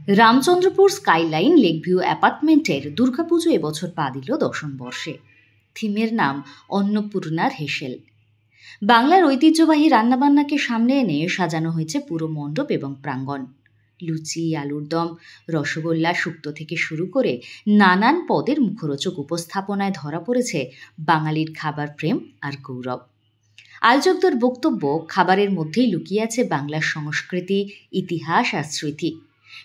Ramchandrapur skyline Lakeview অ্যাপার্টমেন্টের দুর্গাপুজো এবছর পা দিল 10ম বর্ষে। থিমের নাম অন্নপূর্ণার হেসেল। বাংলার ঐতিহ্যবাহী রান্নাবান্নাকে সামনে এনে সাজানো হয়েছে পুরো মণ্ডপ এবং প্রাঙ্গণ। লুচি, আলুর দম, রসগোল্লা, শুক্তো থেকে শুরু করে নানান পদের মুখরোচক উপস্থাপনায় ধরা পড়েছে বাঙালির খাবার প্রেম আর গৌরব। আয়োজকদের বক্তব্য, খাবারের মধ্যেই লুকিয়ে আছে বাংলার সংস্কৃতি, ইতিহাস আর স্মৃতি।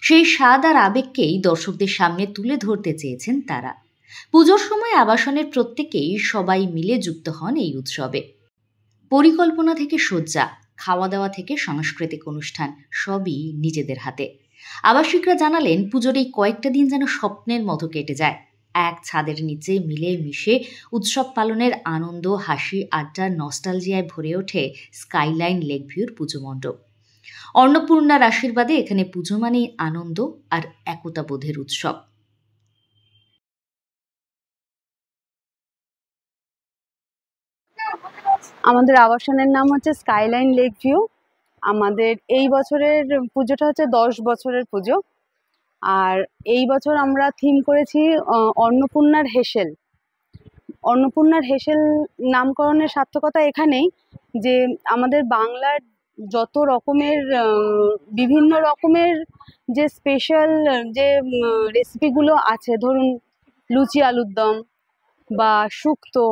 সেই স্বাদ আর আবেগকেই দর্শকদের সামনে তুলে ধরতে চেয়েছেন তারা। পুজোর সময় আবাসনের প্রত্যেকেই সবাই মিলে যুক্ত হন এই উৎসবে। পরিকল্পনা থেকে সজ্জা, খাওয়া দাওয়া থেকে সাংস্কৃতিক অনুষ্ঠান সবই নিজেদের হাতে। আবাসিকরা জানালেন, পুজোর এই কয়েকটা দিন যেন স্বপ্নের মতো কেটে যায়। এক ছাদের নিচে মিলে মিশে উৎসব পালনের আনন্দ, হাসি, আড্ডা, নস্টালজিয়ায় ভরে ওঠে স্কাইলাইন লেকভিউর পুজো মণ্ডপ। অন্নপূর্ণার আশীর্বাদে এখানে পুজো মানেই আনন্দ আর একতাবোধের উৎসব। আমাদের আবাসনের নাম হচ্ছে স্কাইলাইন লেকভিউ। আমাদের এই বছরের পুজোটা হচ্ছে 10 বছরের পুজো। আর এই বছর আমরা থিম করেছি অন্নপূর্ণার হেসেল। অন্নপূর্ণার হেসেল নামকরণের সার্থকতা এখানেই যে আমাদের বাংলার যত রকমের বিভিন্ন রকমের যে স্পেশাল যে রেসিপিগুলো আছে, ধরুন লুচি আলুর দম বা শুক্তো,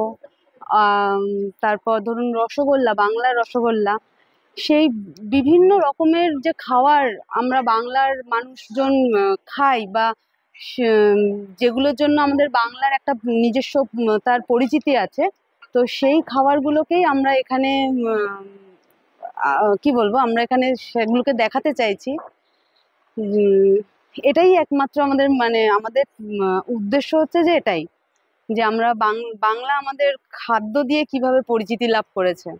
তারপর ধরুন রসগোল্লা, বাংলার রসগোল্লা, সেই বিভিন্ন রকমের যে খাওয়ার আমরা বাংলার মানুষজন খাই বা যেগুলোর জন্য আমাদের বাংলার একটা নিজস্ব তার পরিচিতি আছে, তো সেই খাবারগুলোকেই আমরা এখানে কি বলবো, আমরা এখানে সেগুলোকে দেখাতে চাইছি। এটাই একমাত্র আমাদের আমাদের উদ্দেশ্য হচ্ছে যে এটাই, যে আমরা বাংলা আমাদের খাদ্য দিয়ে কিভাবে পরিচিতি লাভ করেছে।